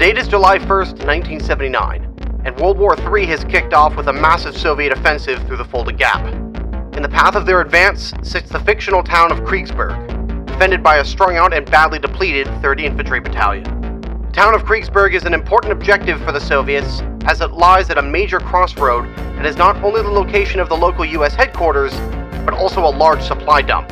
date is July 1st, 1979, and World War III has kicked off with a massive Soviet offensive through the Fulda Gap. In the path of their advance sits the fictional town of Kriegsburg, defended by a strung-out and badly depleted 3rd Infantry Battalion. The town of Kriegsburg is an important objective for the Soviets, as it lies at a major crossroad and is not only the location of the local US headquarters, but also a large supply dump.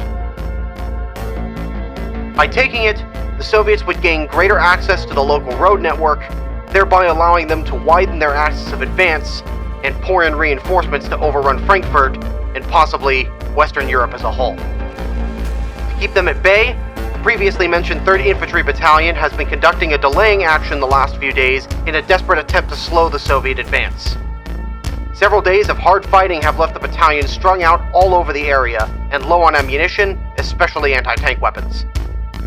By taking it, the Soviets would gain greater access to the local road network, thereby allowing them to widen their axis of advance and pour in reinforcements to overrun Frankfurt and possibly Western Europe as a whole. To keep them at bay, the previously mentioned 3rd Infantry Battalion has been conducting a delaying action the last few days in a desperate attempt to slow the Soviet advance. Several days of hard fighting have left the battalion strung out all over the area and low on ammunition, especially anti-tank weapons.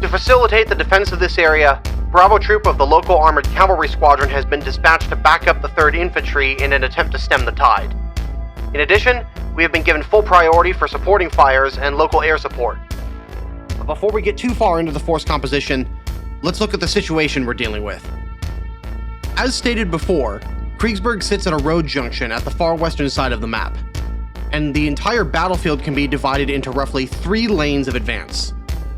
To facilitate the defense of this area, Bravo Troop of the local armored cavalry squadron has been dispatched to back up the 3rd Infantry in an attempt to stem the tide. In addition, we have been given full priority for supporting fires and local air support. But before we get too far into the force composition, let's look at the situation we're dealing with. As stated before, Kriegsburg sits at a road junction at the far western side of the map, and the entire battlefield can be divided into roughly 3 lanes of advance.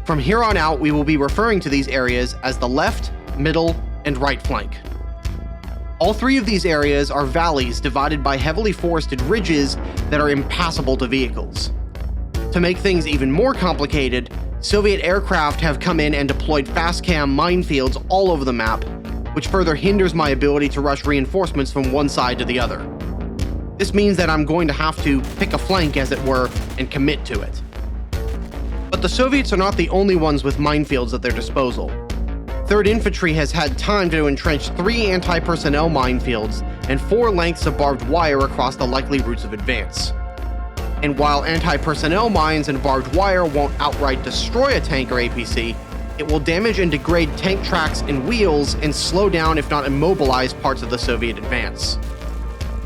From here on out, we will be referring to these areas as the left, middle, and right flank. All 3 of these areas are valleys divided by heavily forested ridges that are impassable to vehicles. To make things even more complicated, Soviet aircraft have come in and deployed fast-cam minefields all over the map, which further hinders my ability to rush reinforcements from one side to the other. This means that I'm going to have to pick a flank, as it were, and commit to it. But the Soviets are not the only ones with minefields at their disposal. 3rd Infantry has had time to entrench 3 anti-personnel minefields and 4 lengths of barbed wire across the likely routes of advance. And while anti-personnel mines and barbed wire won't outright destroy a tank or APC, it will damage and degrade tank tracks and wheels and slow down, if not immobilize, parts of the Soviet advance.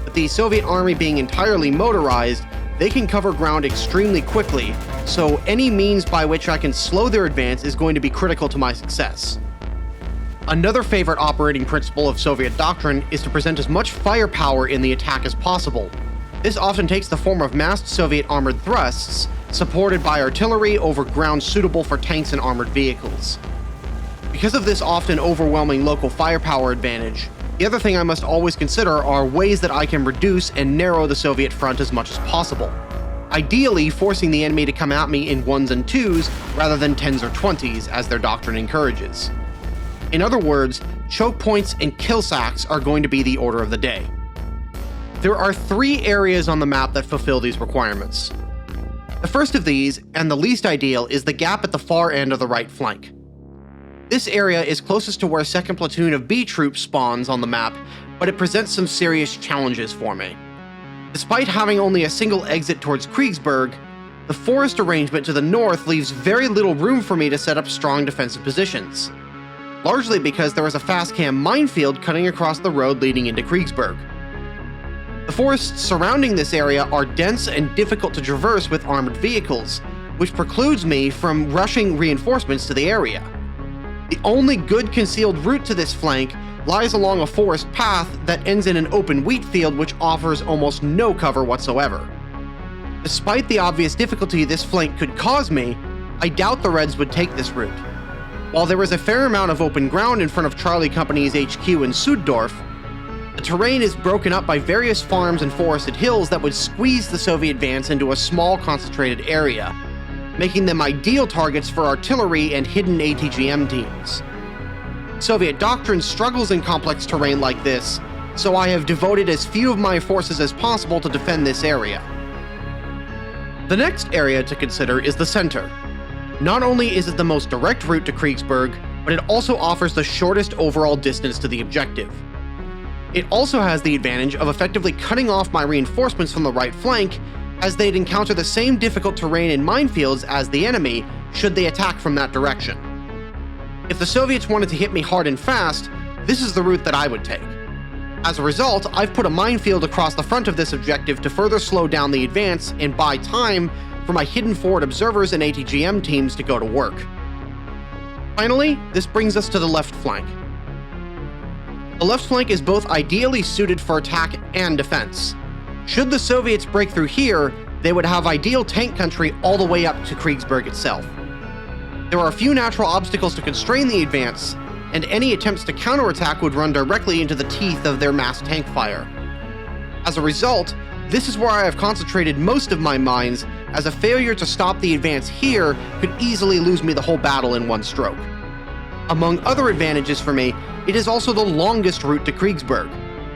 With the Soviet army being entirely motorized, they can cover ground extremely quickly, so any means by which I can slow their advance is going to be critical to my success. Another favorite operating principle of Soviet doctrine is to present as much firepower in the attack as possible. This often takes the form of massed Soviet armored thrusts, supported by artillery over ground suitable for tanks and armored vehicles. Because of this often overwhelming local firepower advantage, the other thing I must always consider are ways that I can reduce and narrow the Soviet front as much as possible. Ideally, forcing the enemy to come at me in 1s and 2s rather than 10s or 20s, as their doctrine encourages. In other words, choke points and kill sacks are going to be the order of the day. There are 3 areas on the map that fulfill these requirements. The first of these, and the least ideal, is the gap at the far end of the right flank. This area is closest to where 2nd Platoon of B troops spawns on the map, but it presents some serious challenges for me. Despite having only a single exit towards Kriegsburg, the forest arrangement to the north leaves very little room for me to set up strong defensive positions, largely because there is a fast-cam minefield cutting across the road leading into Kriegsburg. The forests surrounding this area are dense and difficult to traverse with armored vehicles, which precludes me from rushing reinforcements to the area. The only good concealed route to this flank lies along a forest path that ends in an open wheat field which offers almost no cover whatsoever. Despite the obvious difficulty this flank could cause me, I doubt the Reds would take this route. While there is a fair amount of open ground in front of Charlie Company's HQ in Süddorf, the terrain is broken up by various farms and forested hills that would squeeze the Soviet advance into a small concentrated area, making them ideal targets for artillery and hidden ATGM teams. Soviet doctrine struggles in complex terrain like this, so I have devoted as few of my forces as possible to defend this area. The next area to consider is the center. Not only is it the most direct route to Kriegsburg, but it also offers the shortest overall distance to the objective. It also has the advantage of effectively cutting off my reinforcements from the right flank, as they'd encounter the same difficult terrain and minefields as the enemy should they attack from that direction. If the Soviets wanted to hit me hard and fast, this is the route that I would take. As a result, I've put a minefield across the front of this objective to further slow down the advance and buy time for my hidden forward observers and ATGM teams to go to work. Finally, this brings us to the left flank. The left flank is both ideally suited for attack and defense. Should the Soviets break through here, they would have ideal tank country all the way up to Kriegsburg itself. There are a few natural obstacles to constrain the advance, and any attempts to counterattack would run directly into the teeth of their mass tank fire. As a result, this is where I have concentrated most of my mines, as a failure to stop the advance here could easily lose me the whole battle in one stroke. Among other advantages for me, it is also the longest route to Kriegsburg,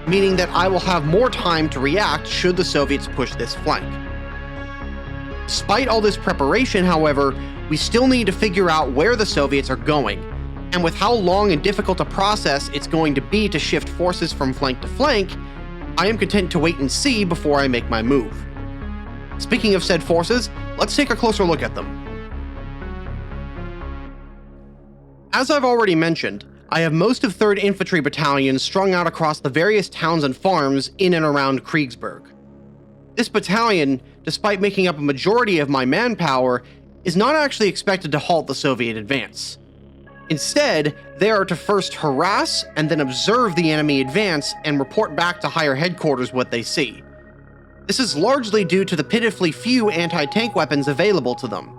meaning that I will have more time to react should the Soviets push this flank. Despite all this preparation, however, we still need to figure out where the Soviets are going, and with how long and difficult a process it's going to be to shift forces from flank to flank, I am content to wait and see before I make my move. Speaking of said forces, let's take a closer look at them. As I've already mentioned, I have most of 3rd Infantry Battalion strung out across the various towns and farms in and around Kriegsburg. This battalion, despite making up a majority of my manpower, is not actually expected to halt the Soviet advance. Instead, they are to first harass and then observe the enemy advance and report back to higher headquarters what they see. This is largely due to the pitifully few anti-tank weapons available to them.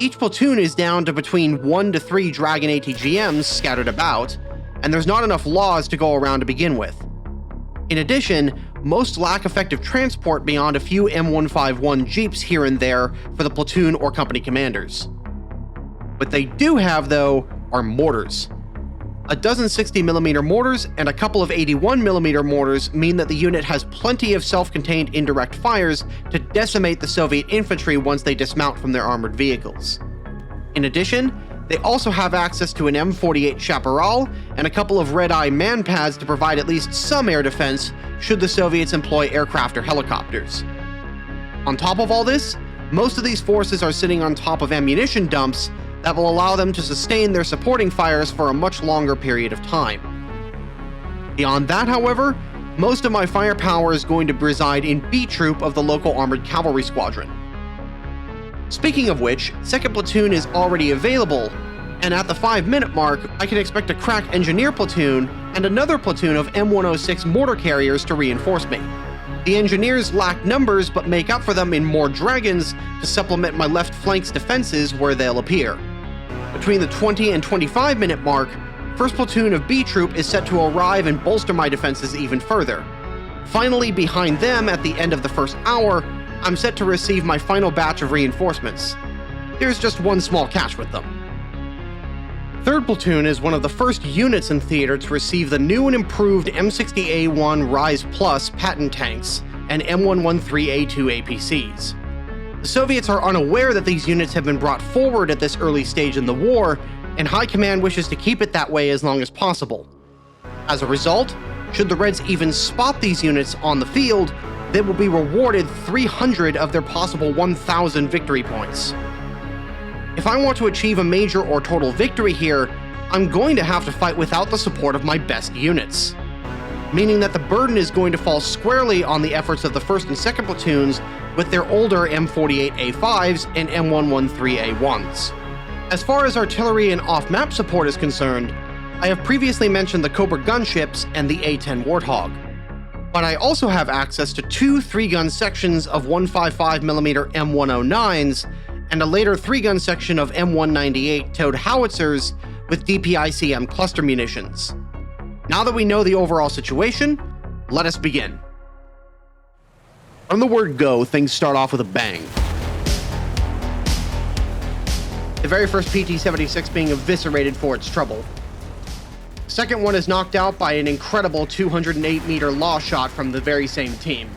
Each platoon is down to between 1 to 3 Dragon ATGMs scattered about, and there's not enough laws to go around to begin with. In addition, most lack effective transport beyond a few M151 Jeeps here and there for the platoon or company commanders. What they do have, though, are mortars. A dozen 60mm mortars and a couple of 81mm mortars mean that the unit has plenty of self-contained indirect fires to decimate the Soviet infantry once they dismount from their armored vehicles. In addition, they also have access to an M48 Chaparral and a couple of red-eye man-pads to provide at least some air defense should the Soviets employ aircraft or helicopters. On top of all this, most of these forces are sitting on top of ammunition dumps that will allow them to sustain their supporting fires for a much longer period of time. Beyond that, however, most of my firepower is going to reside in B Troop of the local armored cavalry squadron. Speaking of which, 2nd Platoon is already available, and at the 5-minute mark, I can expect a crack engineer platoon and another platoon of M106 mortar carriers to reinforce me. The engineers lack numbers but make up for them in more dragons to supplement my left flank's defenses where they'll appear. Between the 20 and 25-minute mark, 1st Platoon of B Troop is set to arrive and bolster my defenses even further. Finally, behind them at the end of the first hour, I'm set to receive my final batch of reinforcements. There's just one small catch with them. 3rd Platoon is one of the first units in theater to receive the new and improved M60A1 Rise Plus patent tanks and M113A2 APCs. The Soviets are unaware that these units have been brought forward at this early stage in the war, and High Command wishes to keep it that way as long as possible. As a result, should the Reds even spot these units on the field, they will be rewarded 300 of their possible 1,000 victory points. If I want to achieve a major or total victory here, I'm going to have to fight without the support of my best units, meaning that the burden is going to fall squarely on the efforts of the 1st and 2nd Platoons with their older M48A5s and M113A1s. As far as artillery and off-map support is concerned, I have previously mentioned the Cobra gunships and the A-10 Warthog, but I also have access to 2 3-gun sections of 155mm M109s and a later 3-gun section of M198 towed howitzers with DPICM cluster munitions. Now that we know the overall situation, let us begin. From the word go, things start off with a bang. The very first PT-76 being eviscerated for its trouble. The second one is knocked out by an incredible 208-meter law shot from the very same team.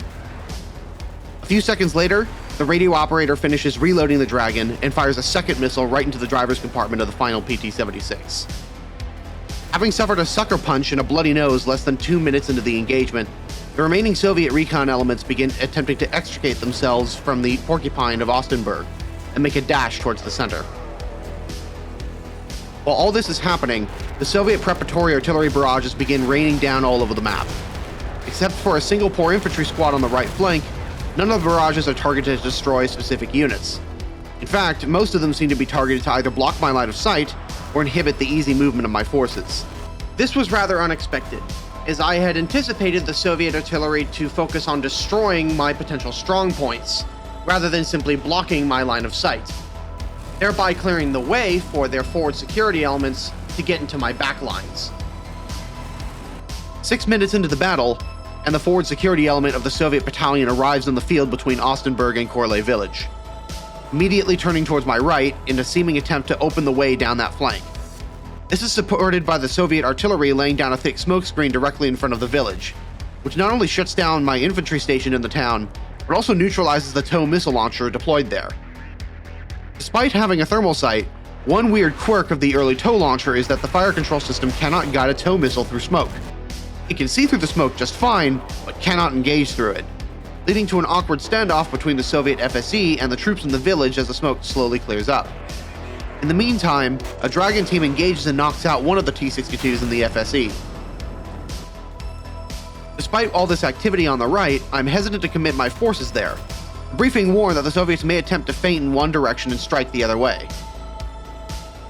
A few seconds later, the radio operator finishes reloading the Dragon and fires a second missile right into the driver's compartment of the final PT-76. Having suffered a sucker punch and a bloody nose less than 2 minutes into the engagement, the remaining Soviet recon elements begin attempting to extricate themselves from the porcupine of Ostenburg and make a dash towards the center. While all this is happening, the Soviet preparatory artillery barrages begin raining down all over the map. Except for a single poor infantry squad on the right flank, none of the barrages are targeted to destroy specific units. In fact, most of them seem to be targeted to either block my line of sight or inhibit the easy movement of my forces. This was rather unexpected, as I had anticipated the Soviet artillery to focus on destroying my potential strong points, rather than simply blocking my line of sight, thereby clearing the way for their forward security elements to get into my back lines. 6 minutes into the battle, and the forward security element of the Soviet battalion arrives in the field between Ostenburg and Korle village, immediately turning towards my right in a seeming attempt to open the way down that flank. This is supported by the Soviet artillery laying down a thick smoke screen directly in front of the village, which not only shuts down my infantry station in the town, but also neutralizes the TOW missile launcher deployed there. Despite having a thermal sight, one weird quirk of the early TOW launcher is that the fire control system cannot guide a TOW missile through smoke. It can see through the smoke just fine, but cannot engage through it, leading to an awkward standoff between the Soviet FSE and the troops in the village as the smoke slowly clears up. In the meantime, a Dragon team engages and knocks out one of the T-62s in the FSE. Despite all this activity on the right, I'm hesitant to commit my forces there. The briefing warned that the Soviets may attempt to feint in one direction and strike the other way.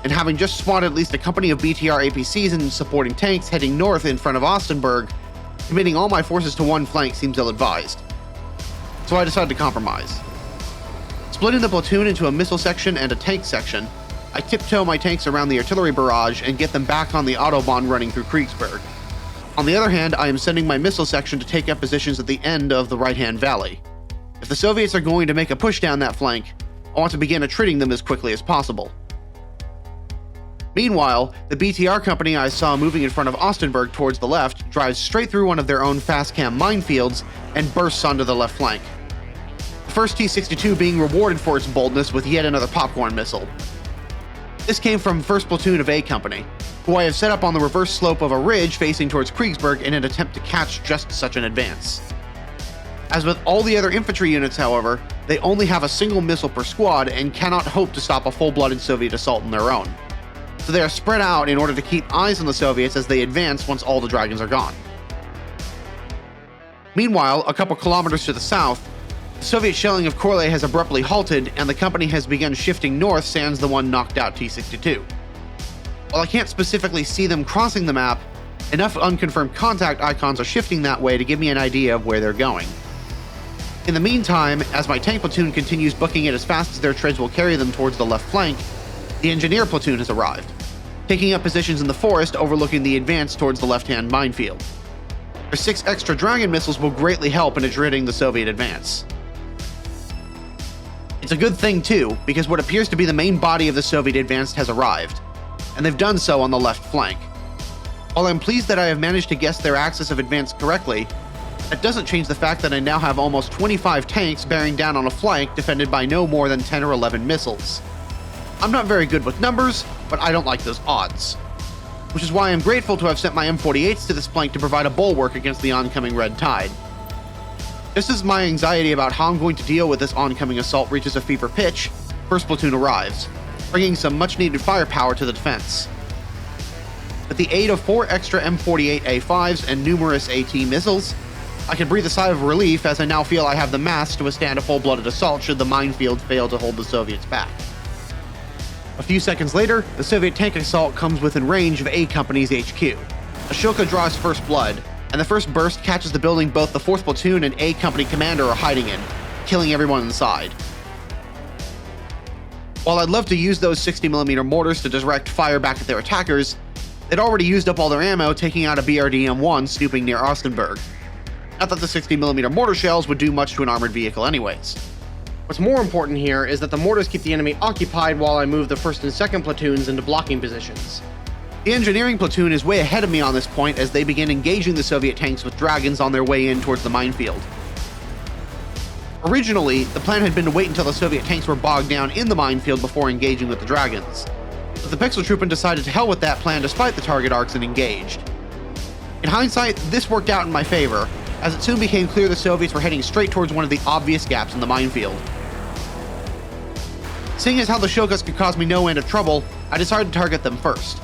And having just spotted at least a company of BTR APCs and supporting tanks heading north in front of Ostenburg, committing all my forces to one flank seems ill-advised. So I decided to compromise. Splitting the platoon into a missile section and a tank section, I tiptoe my tanks around the artillery barrage and get them back on the Autobahn running through Kriegsburg. On the other hand, I am sending my missile section to take up positions at the end of the right-hand valley. If the Soviets are going to make a push down that flank, I want to begin attriting them as quickly as possible. Meanwhile, the BTR company I saw moving in front of Ostenburg towards the left drives straight through one of their own fast-cam minefields and bursts onto the left flank. The first T-62 being rewarded for its boldness with yet another popcorn missile. This came from 1st Platoon of A Company, who I have set up on the reverse slope of a ridge facing towards Kriegsburg in an attempt to catch just such an advance. As with all the other infantry units, however, they only have a single missile per squad and cannot hope to stop a full-blooded Soviet assault on their own. So they are spread out in order to keep eyes on the Soviets as they advance once all the Dragons are gone. Meanwhile, a couple kilometers to the south, the Soviet shelling of Korle has abruptly halted and the company has begun shifting north sans the one knocked out T-62. While I can't specifically see them crossing the map, enough unconfirmed contact icons are shifting that way to give me an idea of where they're going. In the meantime, as my tank platoon continues booking it as fast as their treads will carry them towards the left flank, the engineer platoon has arrived, taking up positions in the forest overlooking the advance towards the left-hand minefield. Their 6 extra Dragon missiles will greatly help in attriting the Soviet advance. It's a good thing too, because what appears to be the main body of the Soviet advance has arrived, and they've done so on the left flank. While I'm pleased that I have managed to guess their axis of advance correctly, that doesn't change the fact that I now have almost 25 tanks bearing down on a flank defended by no more than 10 or 11 missiles. I'm not very good with numbers, but I don't like those odds. Which is why I'm grateful to have sent my M48s to this flank to provide a bulwark against the oncoming red tide. Just as my anxiety about how I'm going to deal with this oncoming assault reaches a fever pitch, 1st Platoon arrives, bringing some much-needed firepower to the defense. With the aid of 4 extra M48A5s and numerous AT missiles, I can breathe a sigh of relief as I now feel I have the mass to withstand a full-blooded assault should the minefield fail to hold the Soviets back. A few seconds later, the Soviet tank assault comes within range of A Company's HQ. Ashoka draws first blood, and the first burst catches the building both the 4th Platoon and A Company commander are hiding in, killing everyone inside. While I'd love to use those 60mm mortars to direct fire back at their attackers, they'd already used up all their ammo taking out a BRDM-1 snooping near Ostenburg. Not that the 60mm mortar shells would do much to an armored vehicle anyways. What's more important here is that the mortars keep the enemy occupied while I move the 1st and 2nd platoons into blocking positions. The engineering platoon is way ahead of me on this point as they begin engaging the Soviet tanks with Dragons on their way in towards the minefield. Originally, the plan had been to wait until the Soviet tanks were bogged down in the minefield before engaging with the Dragons, but the Pixel Troopin decided to hell with that plan despite the target arcs and engaged. In hindsight, this worked out in my favor, as it soon became clear the Soviets were heading straight towards one of the obvious gaps in the minefield. Seeing as how the Shokas could cause me no end of trouble, I decided to target them first.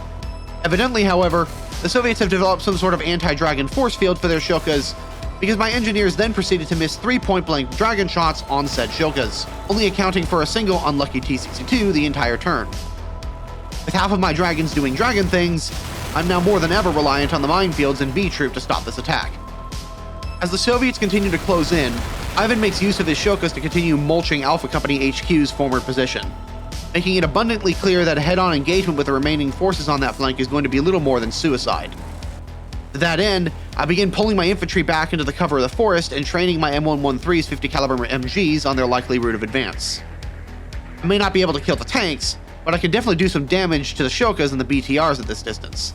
Evidently, however, the Soviets have developed some sort of anti-Dragon force field for their Shokas, because my engineers then proceeded to miss 3 point-blank Dragon shots on said Shokas, only accounting for a single unlucky T-62 the entire turn. With half of my Dragons doing Dragon things, I'm now more than ever reliant on the minefields and B Troop to stop this attack. As the Soviets continue to close in, Ivan makes use of his Shokas to continue mulching Alpha Company HQ's former position, making it abundantly clear that a head-on engagement with the remaining forces on that flank is going to be little more than suicide. To that end, I begin pulling my infantry back into the cover of the forest and training my M113's 50 caliber MGs on their likely route of advance. I may not be able to kill the tanks, but I can definitely do some damage to the Shokas and the BTRs at this distance.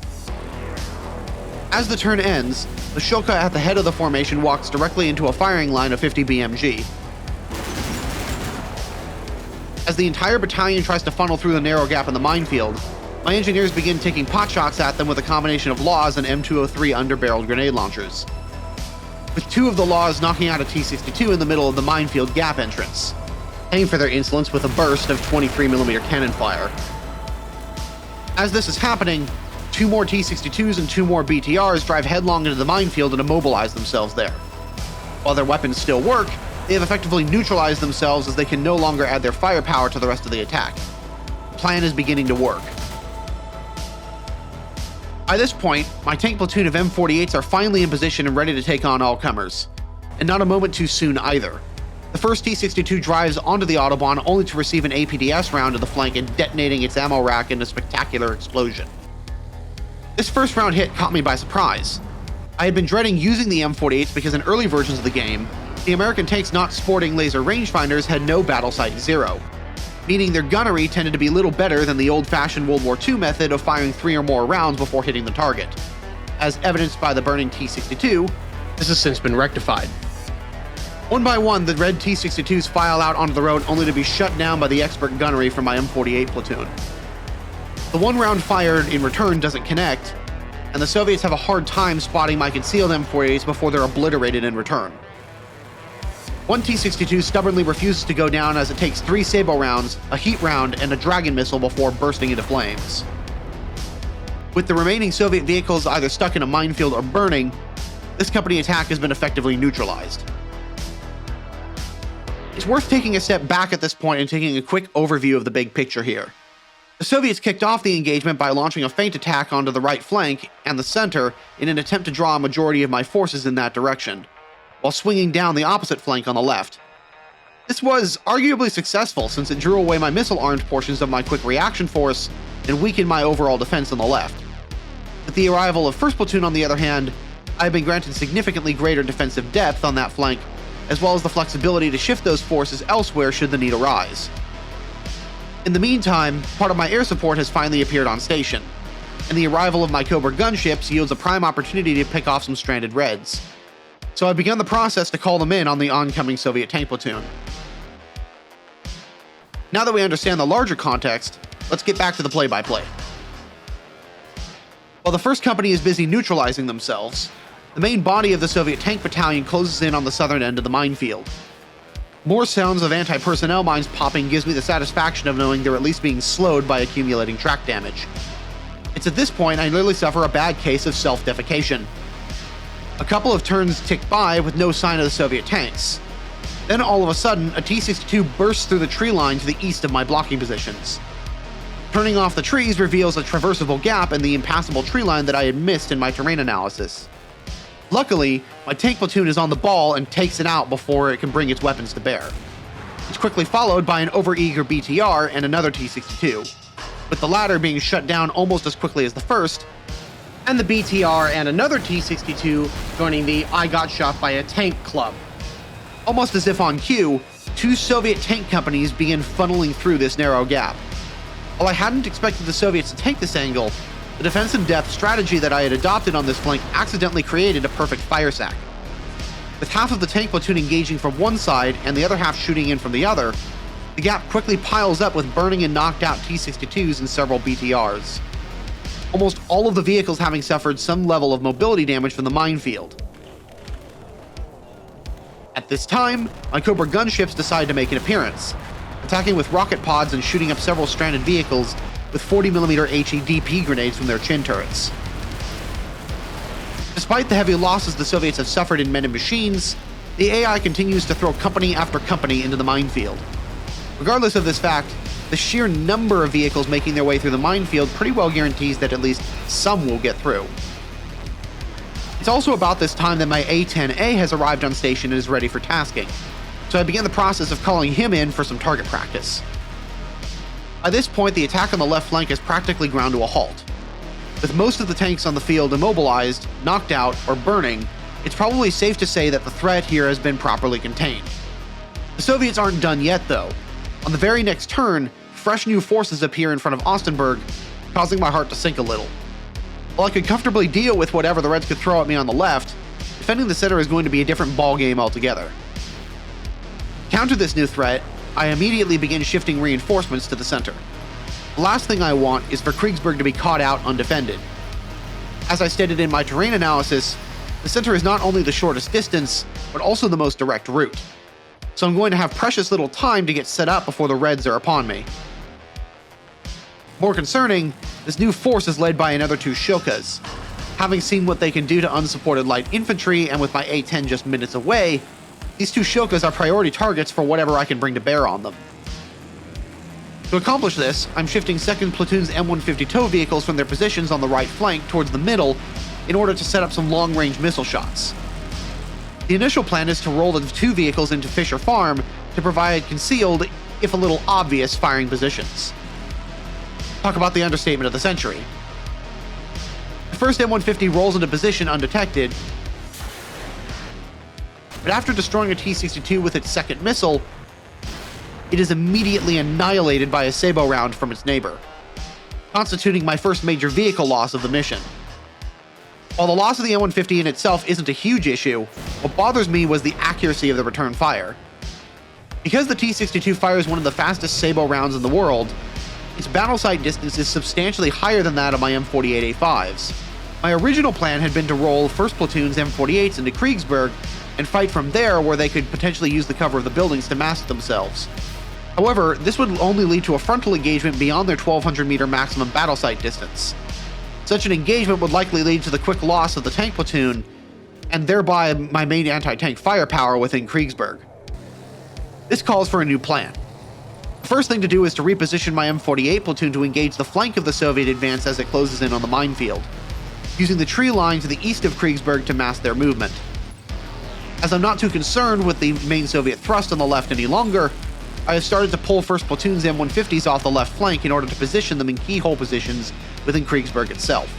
As the turn ends, the Shoka at the head of the formation walks directly into a firing line of 50 BMG. As the entire battalion tries to funnel through the narrow gap in the minefield, my engineers begin taking potshots at them with a combination of LAWs and M203 underbarreled grenade launchers, with 2 of the LAWs knocking out a T-62 in the middle of the minefield gap entrance, paying for their insolence with a burst of 23mm cannon fire. As this is happening, 2 more T-62s and 2 more BTRs drive headlong into the minefield and immobilize themselves there. While their weapons still work, they have effectively neutralized themselves as they can no longer add their firepower to the rest of the attack. The plan is beginning to work. By this point, my tank platoon of M48s are finally in position and ready to take on all comers. And not a moment too soon either. The first T-62 drives onto the Autobahn only to receive an APDS round to the flank and detonating its ammo rack in a spectacular explosion. This first round hit caught me by surprise. I had been dreading using the M48s because in early versions of the game, the American tanks not sporting laser rangefinders had no battle sight 0, meaning their gunnery tended to be little better than the old-fashioned World War II method of firing 3 or more rounds before hitting the target. As evidenced by the burning T-62, this has since been rectified. One by one, the red T-62s file out onto the road only to be shut down by the expert gunnery from my M48 platoon. The 1 round fired in return doesn't connect, and the Soviets have a hard time spotting my concealed M48s before they're obliterated in return. 1 T-62 stubbornly refuses to go down as it takes 3 Sable rounds, a heat round, and a Dragon missile before bursting into flames. With the remaining Soviet vehicles either stuck in a minefield or burning, this company attack has been effectively neutralized. It's worth taking a step back at this point and taking a quick overview of the big picture here. The Soviets kicked off the engagement by launching a feint attack onto the right flank and the center in an attempt to draw a majority of my forces in that direction, while swinging down the opposite flank on the left. This was arguably successful since it drew away my missile-armed portions of my quick reaction force and weakened my overall defense on the left. With the arrival of 1st Platoon on the other hand, I have been granted significantly greater defensive depth on that flank, as well as the flexibility to shift those forces elsewhere should the need arise. In the meantime, part of my air support has finally appeared on station, and the arrival of my Cobra gunships yields a prime opportunity to pick off some stranded Reds. So I've begun the process to call them in on the oncoming Soviet tank platoon. Now that we understand the larger context, let's get back to the play-by-play. While the 1st Company is busy neutralizing themselves, the main body of the Soviet tank battalion closes in on the southern end of the minefield. More sounds of anti-personnel mines popping gives me the satisfaction of knowing they're at least being slowed by accumulating track damage. It's at this point I nearly suffer a bad case of self-defecation. A couple of turns tick by with no sign of the Soviet tanks. Then all of a sudden, a T-62 bursts through the tree line to the east of my blocking positions. Turning off the trees reveals a traversable gap in the impassable tree line that I had missed in my terrain analysis. Luckily, my tank platoon is on the ball and takes it out before it can bring its weapons to bear. It's quickly followed by an overeager BTR and another T-62, with the latter being shut down almost as quickly as the first, and the BTR and another T-62 joining the I got shot by a tank club. Almost as if on cue, 2 Soviet tank companies begin funneling through this narrow gap. While I hadn't expected the Soviets to take this angle, the defensive depth strategy that I had adopted on this flank accidentally created a perfect fire sack. With half of the tank platoon engaging from one side and the other half shooting in from the other, the gap quickly piles up with burning and knocked out T-62s and several BTRs. Almost all of the vehicles having suffered some level of mobility damage from the minefield. At this time, my Cobra gunships decide to make an appearance, attacking with rocket pods and shooting up several stranded vehicles with 40mm HE-DP grenades from their chin turrets. Despite the heavy losses the Soviets have suffered in men and machines, the AI continues to throw company after company into the minefield. Regardless of this fact, the sheer number of vehicles making their way through the minefield pretty well guarantees that at least some will get through. It's also about this time that my A-10A has arrived on station and is ready for tasking, so I begin the process of calling him in for some target practice. By this point, the attack on the left flank is practically ground to a halt. With most of the tanks on the field immobilized, knocked out, or burning, it's probably safe to say that the threat here has been properly contained. The Soviets aren't done yet, though. On the very next turn, fresh new forces appear in front of Ostenburg, causing my heart to sink a little. While I could comfortably deal with whatever the Reds could throw at me on the left, defending the center is going to be a different ballgame altogether. To counter this new threat, I immediately begin shifting reinforcements to the center. The last thing I want is for Kriegsburg to be caught out undefended. As I stated in my terrain analysis, the center is not only the shortest distance, but also the most direct route. So I'm going to have precious little time to get set up before the Reds are upon me. More concerning, this new force is led by another two Shokas. Having seen what they can do to unsupported light infantry, and with my A-10 just minutes away, these two Shokas are priority targets for whatever I can bring to bear on them. To accomplish this, I'm shifting 2nd Platoon's M150 tow vehicles from their positions on the right flank towards the middle in order to set up some long-range missile shots. The initial plan is to roll the two vehicles into Fisher Farm to provide concealed, if a little obvious, firing positions. Talk about the understatement of the century. The first M150 rolls into position undetected, but after destroying a T-62 with its second missile, it is immediately annihilated by a sabot round from its neighbor, constituting my first major vehicle loss of the mission. While the loss of the M150 in itself isn't a huge issue, what bothers me was the accuracy of the return fire. Because the T-62 fires one of the fastest sabot rounds in the world, its battle sight distance is substantially higher than that of my M48A5s. My original plan had been to roll 1st Platoon's M48s into Kriegsburg and fight from there, where they could potentially use the cover of the buildings to mask themselves. However, this would only lead to a frontal engagement beyond their 1200 meter maximum battle sight distance. Such an engagement would likely lead to the quick loss of the tank platoon, and thereby my main anti-tank firepower within Kriegsburg. This calls for a new plan. The first thing to do is to reposition my M48 platoon to engage the flank of the Soviet advance as it closes in on the minefield, using the tree line to the east of Kriegsburg to mask their movement. As I'm not too concerned with the main Soviet thrust on the left any longer, I have started to pull 1st Platoon's M150s off the left flank in order to position them in keyhole positions within Kriegsburg itself.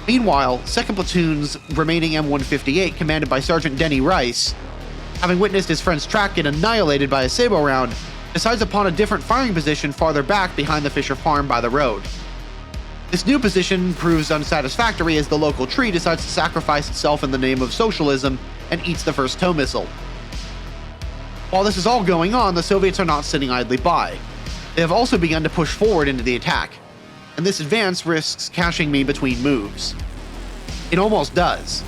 Meanwhile, 2nd Platoon's remaining M158, commanded by Sergeant Denny Rice, having witnessed his friend's track get annihilated by a sabot round, decides upon a different firing position farther back behind the Fisher Farm by the road. This new position proves unsatisfactory as the local tree decides to sacrifice itself in the name of socialism and eats the first tow missile. While this is all going on, the Soviets are not sitting idly by. They have also begun to push forward into the attack, and this advance risks catching me between moves. It almost does,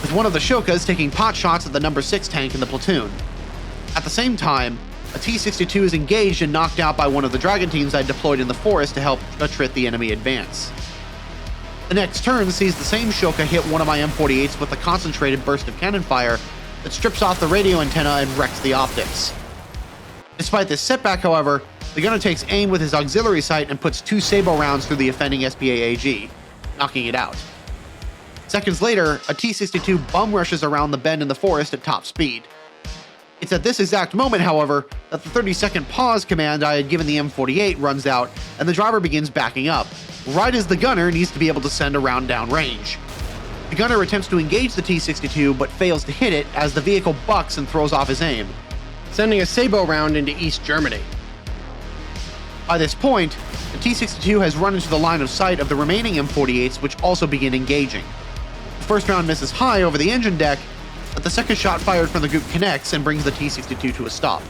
with one of the Shokas taking pot shots at the number 6 tank in the platoon. At the same time, a T-62 is engaged and knocked out by one of the Dragon teams I deployed in the forest to help attrit the enemy advance. The next turn sees the same Shoka hit one of my M48s with a concentrated burst of cannon fire that strips off the radio antenna and wrecks the optics. Despite this setback, however, the gunner takes aim with his auxiliary sight and puts 2 sabot rounds through the offending SPA-AG, knocking it out. Seconds later, a T-62 bum rushes around the bend in the forest at top speed. It's at this exact moment, however, that the 30-second pause command I had given the M48 runs out, and the driver begins backing up, right as the gunner needs to be able to send a round downrange. The gunner attempts to engage the T-62, but fails to hit it as the vehicle bucks and throws off his aim, sending a sabot round into East Germany. By this point, the T-62 has run into the line of sight of the remaining M48s, which also begin engaging. The first round misses high over the engine deck, but the second shot fired from the group connects and brings the T-62 to a stop.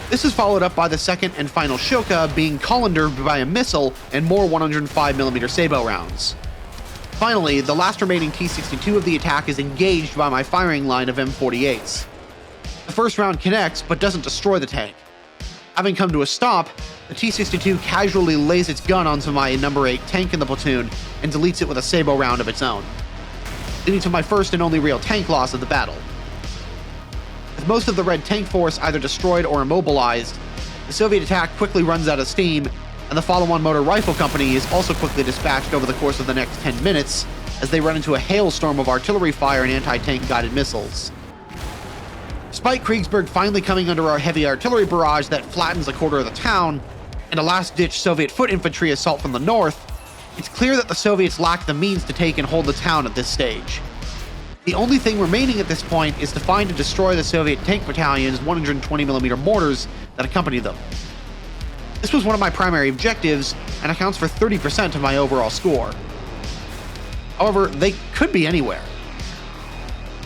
This is followed up by the second and final Shoka being colandered by a missile and more 105mm sabot rounds. Finally, the last remaining T-62 of the attack is engaged by my firing line of M48s. The first round connects, but doesn't destroy the tank. Having come to a stop, the T-62 casually lays its gun onto my number 8 tank in the platoon and deletes it with a sabot round of its own, leading to my first and only real tank loss of the battle. With most of the Red tank force either destroyed or immobilized, the Soviet attack quickly runs out of steam, and the follow-on motor rifle company is also quickly dispatched over the course of the next 10 minutes as they run into a hailstorm of artillery fire and anti-tank guided missiles. Despite Kriegsburg finally coming under our heavy artillery barrage that flattens a quarter of the town, and a last-ditch Soviet foot infantry assault from the north, it's clear that the Soviets lack the means to take and hold the town at this stage. The only thing remaining at this point is to find and destroy the Soviet tank battalion's 120mm mortars that accompany them. This was one of my primary objectives, and accounts for 30% of my overall score. However, they could be anywhere.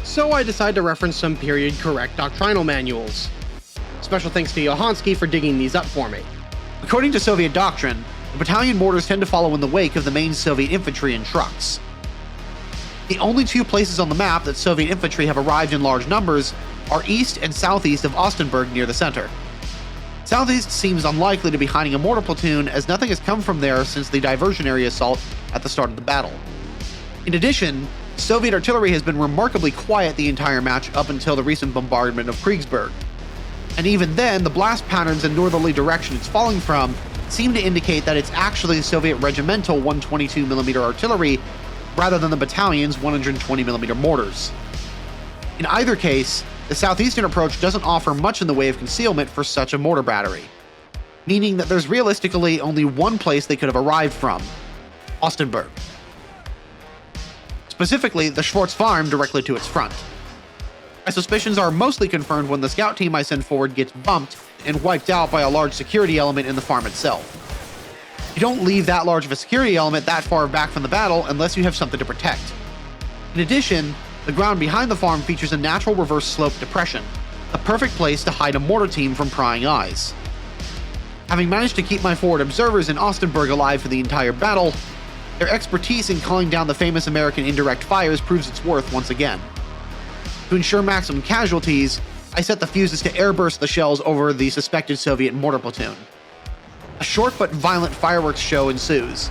So I decided to reference some period-correct doctrinal manuals. Special thanks to Johansky for digging these up for me. According to Soviet doctrine, the battalion mortars tend to follow in the wake of the main Soviet infantry and trucks. The only two places on the map that Soviet infantry have arrived in large numbers are east and southeast of Ostenburg near the center. Southeast seems unlikely to be hiding a mortar platoon, as nothing has come from there since the diversionary assault at the start of the battle. In addition, Soviet artillery has been remarkably quiet the entire match up until the recent bombardment of Kriegsburg. And even then, the blast patterns and northerly direction it's falling from seem to indicate that it's actually Soviet regimental 122mm artillery rather than the battalion's 120mm mortars. In either case, the southeastern approach doesn't offer much in the way of concealment for such a mortar battery, meaning that there's realistically only one place they could have arrived from: Ostenburg. Specifically, the Schwarz Farm directly to its front. My suspicions are mostly confirmed when the scout team I send forward gets bumped and wiped out by a large security element in the farm itself. You don't leave that large of a security element that far back from the battle unless you have something to protect. In addition, the ground behind the farm features a natural reverse slope depression, a perfect place to hide a mortar team from prying eyes. Having managed to keep my forward observers in Ostenburg alive for the entire battle, their expertise in calling down the famous American indirect fires proves its worth once again. To ensure maximum casualties, I set the fuses to airburst the shells over the suspected Soviet mortar platoon. A short but violent fireworks show ensues,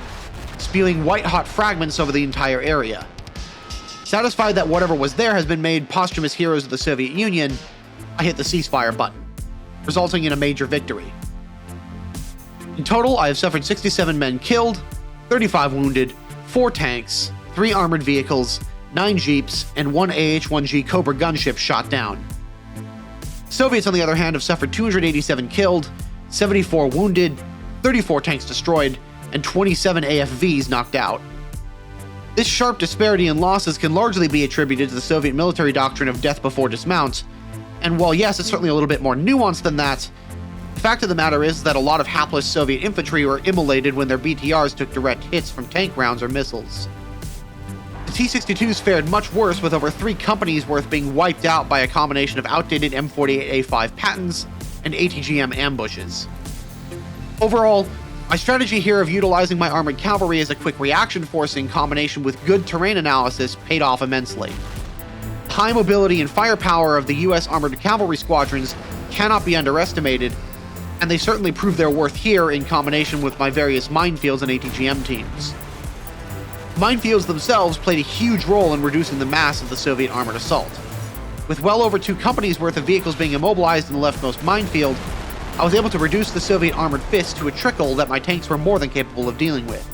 spewing white-hot fragments over the entire area. Satisfied that whatever was there has been made posthumous heroes of the Soviet Union, I hit the ceasefire button, resulting in a major victory. In total, I have suffered 67 men killed, 35 wounded, 4 tanks, 3 armored vehicles, 9 jeeps, and 1 AH-1G Cobra gunship shot down. Soviets, on the other hand, have suffered 287 killed, 74 wounded, 34 tanks destroyed, and 27 AFVs knocked out. This sharp disparity in losses can largely be attributed to the Soviet military doctrine of death before dismount, and while yes, it's certainly a little bit more nuanced than that, the fact of the matter is that a lot of hapless Soviet infantry were immolated when their BTRs took direct hits from tank rounds or missiles. The T-62s fared much worse, with over 3 companies worth being wiped out by a combination of outdated M48A5 patents and ATGM ambushes. Overall, my strategy here of utilizing my armored cavalry as a quick reaction force in combination with good terrain analysis paid off immensely. The high mobility and firepower of the US armored cavalry squadrons cannot be underestimated, and they certainly prove their worth here in combination with my various minefields and ATGM teams. Minefields themselves played a huge role in reducing the mass of the Soviet armored assault. With well over 2 companies worth of vehicles being immobilized in the leftmost minefield, I was able to reduce the Soviet armored fist to a trickle that my tanks were more than capable of dealing with.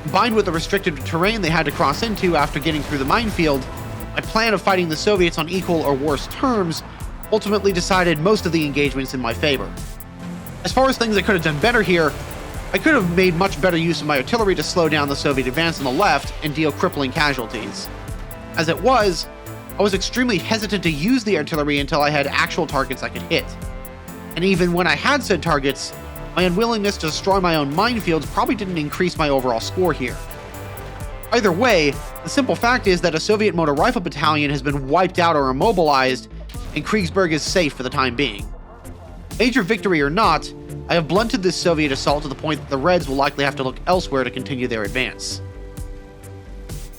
Combined with the restricted terrain they had to cross into after getting through the minefield, my plan of fighting the Soviets on equal or worse terms ultimately decided most of the engagements in my favor. As far as things I could have done better here, I could have made much better use of my artillery to slow down the Soviet advance on the left and deal crippling casualties. As it was, I was extremely hesitant to use the artillery until I had actual targets I could hit. And even when I had said targets, my unwillingness to destroy my own minefields probably didn't increase my overall score here. Either way, the simple fact is that a Soviet motor rifle battalion has been wiped out or immobilized, and Kriegsburg is safe for the time being. Major victory or not, I have blunted this Soviet assault to the point that the Reds will likely have to look elsewhere to continue their advance.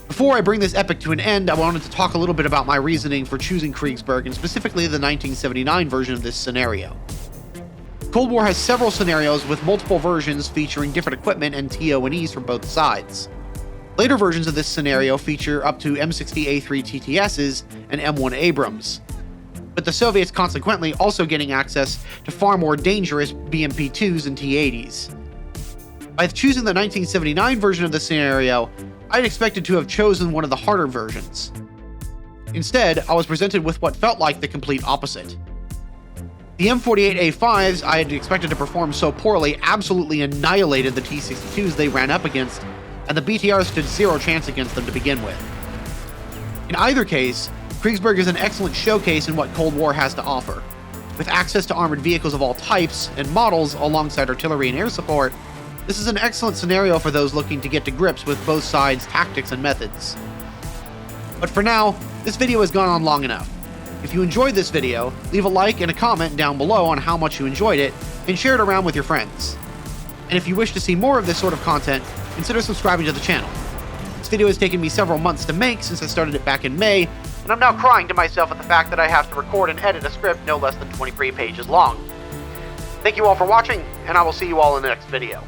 Before I bring this epic to an end, I wanted to talk a little bit about my reasoning for choosing Kriegsburg, and specifically the 1979 version of this scenario. Cold War has several scenarios with multiple versions featuring different equipment and TO&Es from both sides. Later versions of this scenario feature up to M60A3 TTSs and M1 Abrams. with the Soviets consequently also getting access to far more dangerous BMP-2s and T-80s. By choosing the 1979 version of the scenario, I'd expected to have chosen one of the harder versions. Instead, I was presented with what felt like the complete opposite. The M48A5s I had expected to perform so poorly absolutely annihilated the T-62s they ran up against, and the BTRs stood zero chance against them to begin with. In either case, Kriegsburg is an excellent showcase in what Cold War has to offer. With access to armored vehicles of all types and models alongside artillery and air support, this is an excellent scenario for those looking to get to grips with both sides' tactics and methods. But for now, this video has gone on long enough. If you enjoyed this video, leave a like and a comment down below on how much you enjoyed it, and share it around with your friends. And if you wish to see more of this sort of content, consider subscribing to the channel. This video has taken me several months to make since I started it back in May, and I'm now crying to myself at the fact that I have to record and edit a script no less than 23 pages long. Thank you all for watching, and I will see you all in the next video.